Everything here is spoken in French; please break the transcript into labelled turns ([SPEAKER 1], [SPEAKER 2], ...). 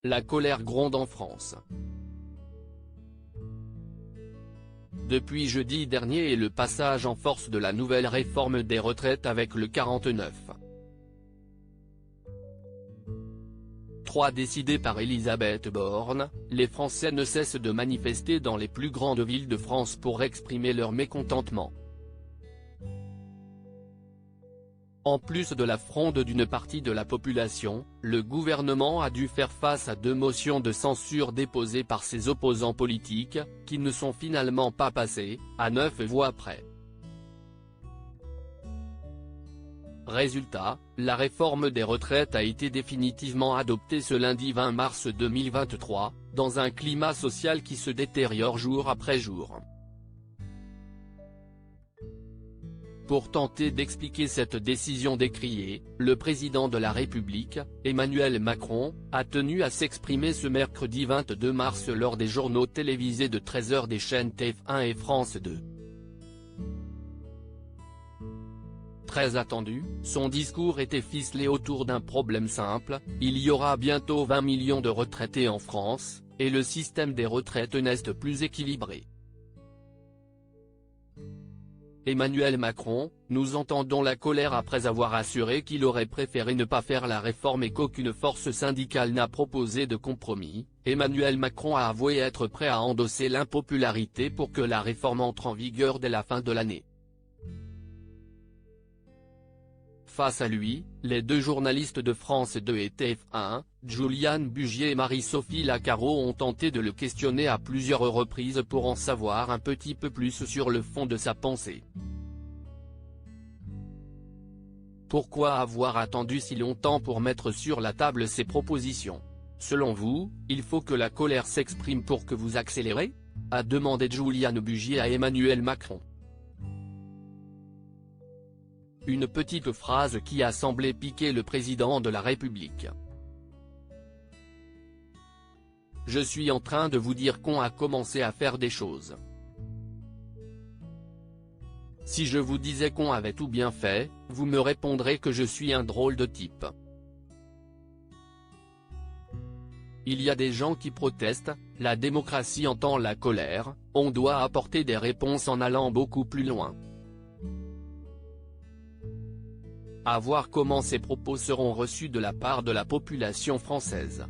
[SPEAKER 1] La colère gronde en France. Depuis jeudi dernier et le passage en force de la nouvelle réforme des retraites avec le 49.3 décidé par Elisabeth Borne, les Français ne cessent de manifester dans les plus grandes villes de France pour exprimer leur mécontentement. En plus de la fronde d'une partie de la population, le gouvernement a dû faire face à 2 motions de censure déposées par ses opposants politiques, qui ne sont finalement pas passées, à 9 voix près. Résultat, la réforme des retraites a été définitivement adoptée ce lundi 20 mars 2023, dans un climat social qui se détériore jour après jour. Pour tenter d'expliquer cette décision décriée, le président de la République, Emmanuel Macron, a tenu à s'exprimer ce mercredi 22 mars lors des journaux télévisés de 13h des chaînes TF1 et France 2. Très attendu, son discours était ficelé autour d'un problème simple: il y aura bientôt 20 millions de retraités en France, et le système des retraites n'est plus équilibré. Emmanuel Macron: nous entendons la colère après avoir assuré qu'il aurait préféré ne pas faire la réforme et qu'aucune force syndicale n'a proposé de compromis. Emmanuel Macron a avoué être prêt à endosser l'impopularité pour que la réforme entre en vigueur dès la fin de l'année. Face à lui, les 2 journalistes de France 2 et TF1, Juliane Bugier et Marie-Sophie Lacaro, ont tenté de le questionner à plusieurs reprises pour en savoir un petit peu plus sur le fond de sa pensée. Pourquoi avoir attendu si longtemps pour mettre sur la table ces propositions? Selon vous, il faut que la colère s'exprime pour que vous accélérez? A demandé Juliane Bugier à Emmanuel Macron. Une petite phrase qui a semblé piquer le président de la République. Je suis en train de vous dire qu'on a commencé à faire des choses. Si je vous disais qu'on avait tout bien fait, vous me répondrez que je suis un drôle de type. Il y a des gens qui protestent, la démocratie entend la colère, on doit apporter des réponses en allant beaucoup plus loin. À voir comment ces propos seront reçus de la part de la population française.